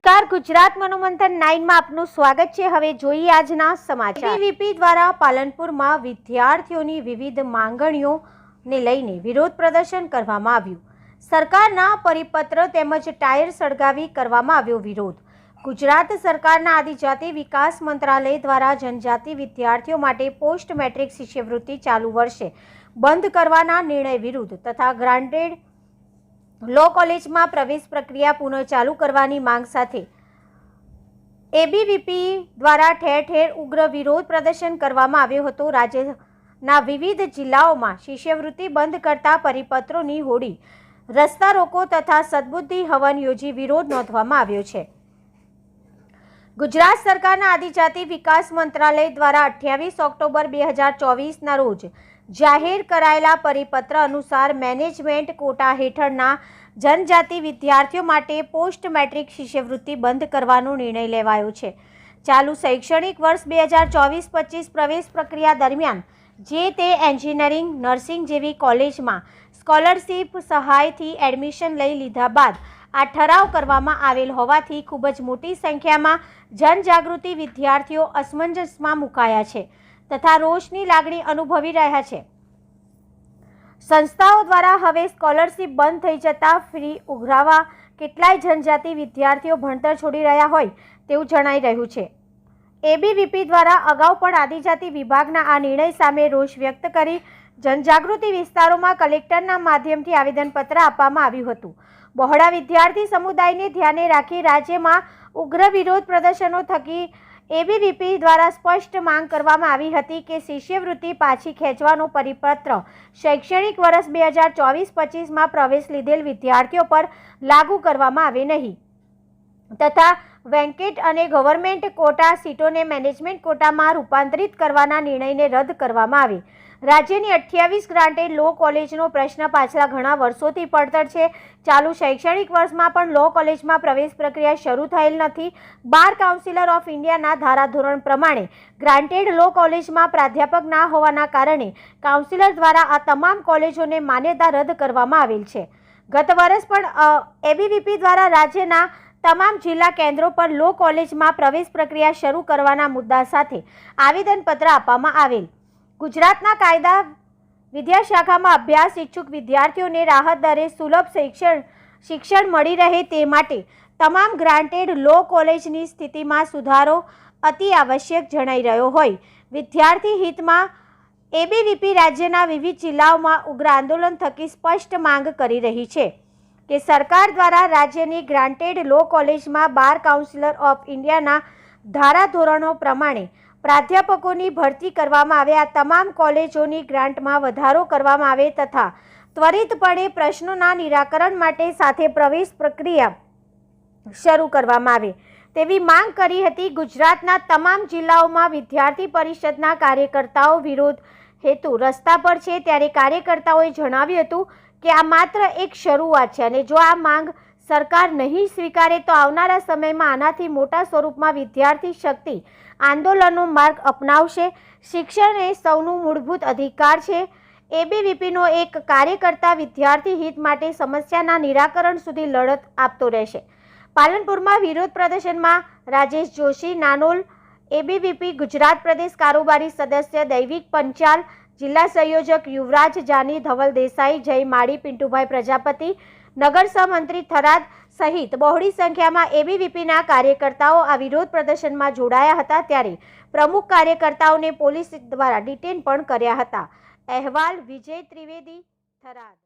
નમસ્કાર, ગુજરાત મનોમંથન 9 માં આપનું સ્વાગત છે। હવે જોઈએ આજના સમાચાર। એબીવીપી દ્વારા પાલનપુરમાં વિદ્યાર્થીઓની વિવિધ માંગણીઓને લઈને વિરોધ પ્રદર્શન કરવામાં આવ્યું। સરકારના પરિપત્ર તેમજ ટાયર સળગાવી કરવામાં આવ્યો વિરોધ। ગુજરાત સરકારના આદિજાતિ વિકાસ મંત્રાલય દ્વારા જનજાતિ વિદ્યાર્થીઓ માટે પોસ્ટ મેટ્રિક શિષ્યવૃત્તિ ચાલુ વર્ષે બંધ કરવાના નિર્ણય વિરુદ્ધ તથા ગ્રાન્ટેડ લો કોલેજમાં પ્રવેશ પ્રક્રિયા પુનઃ ચાલુ કરવાની માંગ સાથે એબીવીપી દ્વારા ઠેર ઠેર ઉગ્ર વિરોધ પ્રદર્શન કરવામાં આવ્યો હતો। રાજ્યના વિવિધ જિલ્લાઓમાં શિષ્યવૃત્તિ બંધ કરતા પરિપત્રોની હોડી, રસ્તા રોકો તથા સદબુદ્ધિ હવન યોજી વિરોધ નોંધવામાં આવ્યો છે। ગુજરાત સરકારના આદિજાતિ વિકાસ મંત્રાલય દ્વારા 28 ઓક્ટોબર 2024ના રોજ જાહેર કરાયેલા પરિપત્ર અનુસાર મેનેજમેન્ટ કોટા હેઠળના જનજાતિ વિદ્યાર્થીઓ માટે પોસ્ટ મેટ્રિક શિષ્યવૃત્તિ બંધ કરવાનો નિર્ણય લેવાયો છે। ચાલુ શૈક્ષણિક વર્ષ 2024-25 પ્રવેશ પ્રક્રિયા દરમિયાન જે તે એન્જિનિયરિંગ, નર્સિંગ જેવી કોલેજમાં સ્કોલરશીપ સહાયથી એડમિશન લઈ લીધા બાદ આ ઠરાવ કરવામાં આવેલ હોવાથી ખૂબ જ મોટી સંખ્યામાં જનજાગૃતિ વિદ્યાર્થીઓ અસમંજસમાં મુકાયા છે તથા રોષની લાગણી અનુભવી રહ્યા છે। સંસ્થાઓ દ્વારા હવે સ્કોલરશીપ બંધ થઈ જતા ફી ઉઘરાવવા કેટલાય જનજાતિ વિદ્યાર્થીઓ ભણતર છોડી રહ્યા હોય તેવું જણાઈ રહ્યું છે। એબીવીપી દ્વારા અગાઉ પણ આદિજાતિ વિભાગના આ નિર્ણય સામે રોષ વ્યક્ત કરી જનજાગૃતિ વિસ્તારોમાં કલેક્ટરના માધ્યમથી આવેદનપત્ર આપવામાં આવ્યું હતું। બહોળા વિદ્યાર્થી સમુદાયને ધ્યાને રાખી રાજ્યમાં ઉગ્ર વિરોધ પ્રદર્શનો થકી એબીવીપી દ્વારા સ્પષ્ટ માંગ કરવામાં આવી હતી કે શિષ્યવૃત્તિ પાછી ખેંચવાનો પરિપત્ર શૈક્ષણિક વર્ષ 2024-25માં પ્રવેશ લીધેલ વિદ્યાર્થીઓ પર લાગુ કરવામાં આવે નહીં તથા વેકેટ અને ગવર્મેન્ટ કોટા સીટોને મેનેજમેન્ટ કોટામાં રૂપાંતરિત કરવાના નિર્ણયને રદ કરવામાં આવે। રાજ્યની 28 ગ્રાન્ટેડ લો કોલેજનો પ્રશ્ન પાછલા ઘણા વર્ષોથી પડતર છે। ચાલુ શૈક્ષણિક વર્ષમાં પણ લો કોલેજમાં પ્રવેશ પ્રક્રિયા શરૂ થયેલ નથી। બાર કાઉન્સિલર ઓફ ઇન્ડિયાના ધારાધોરણ પ્રમાણે ગ્રાન્ટેડ લો કોલેજમાં પ્રાધ્યાપક ના હોવાના કારણે કાઉન્સિલર દ્વારા આ તમામ કોલેજોને માન્યતા રદ કરવામાં આવેલ છે। ગત વર્ષ પણ એબીવીપી દ્વારા રાજ્યના તમામ જિલ્લા કેન્દ્રો પર લો કોલેજમાં પ્રવેશ પ્રક્રિયા શરૂ કરવાના મુદ્દા સાથે આવેદનપત્ર આપવામાં આવેલ। ગુજરાતના કાયદા વિદ્યા શાખામાં અભ્યાસ ઈચ્છુક વિદ્યાર્થીઓને રાહત દરે સુલભ શિક્ષણ મળી રહે તે માટે તમામ ગ્રાન્ટેડ લો કોલેજની સ્થિતિમાં સુધારો અતિ આવશ્યક જણાઈ રહ્યો હોય વિદ્યાર્થી હિતમાં એબીવીપી રાજ્યના વિવિધ જિલ્લાઓમાં ઉગ્ર આંદોલન થકી સ્પષ્ટ માંગ કરી રહી છે કે સરકાર દ્વારા રાજ્યની ગ્રાન્ટેડ લો કોલેજમાં બાર કાઉન્સિલર ઓફ ઇન્ડિયાના ધારાધોરણો પ્રમાણે પ્રાધ્યાપકોની ભરતી કરવામાં આવે, આ તમામ કોલેજોની ગ્રાન્ટમાં વધારો કરવામાં આવે તથા ત્વરિતપણે પ્રશ્નોના નિરાકરણ માટે સાથે પ્રવેશ પ્રક્રિયા શરૂ કરવામાં આવે તેવી માંગ કરી હતી। ગુજરાતના તમામ જિલ્લાઓમાં વિદ્યાર્થી પરિષદના કાર્યકર્તાઓ વિરોધ હેતુ રસ્તા પર છે ત્યારે કાર્યકર્તાઓએ જણાવ્યું હતું કે આ માત્ર એક શરૂઆત છે અને જો આ માંગ સરકાર નહીં સ્વીકારે તો આવનારા સમયમાં આનાથી મોટા સ્વરૂપમાં વિદ્યાર્થી શક્તિ આંદોલનનો માર્ગ અપનાવશે। શિક્ષણ એ સૌનું મૂળભૂત અધિકાર છે। એબીવીપીનો એક કાર્યકર્તા વિદ્યાર્થી હિત માટે સમસ્યાના નિરાકરણ સુધી લડત આપતો રહેશે। પાલનપુરમાં વિરોધ પ્રદર્શનમાં રાજેશ જોશી, નાનોલ, એબીવીપી ગુજરાત પ્રદેશ કારોબારી સદસ્ય દૈવિક પંચાલ, જિલ્લા સંયોજક યુવરાજ જાની, ધવલ દેસાઈ, જય માળી, પિન્ટુભાઈ પ્રજાપતિ, નગર સહમંત્રી થરાદ સહિત બહોળી સંખ્યામાં એબીવીપીના કાર્યકર્તાઓ આ વિરોધ પ્રદર્શનમાં જોડાયા હતા ત્યારે પ્રમુખ કાર્યકર્તાઓને પોલીસ દ્વારા ડિટેન પણ કર્યા હતા। અહેવાલ વિજય ત્રિવેદી, થરાદ।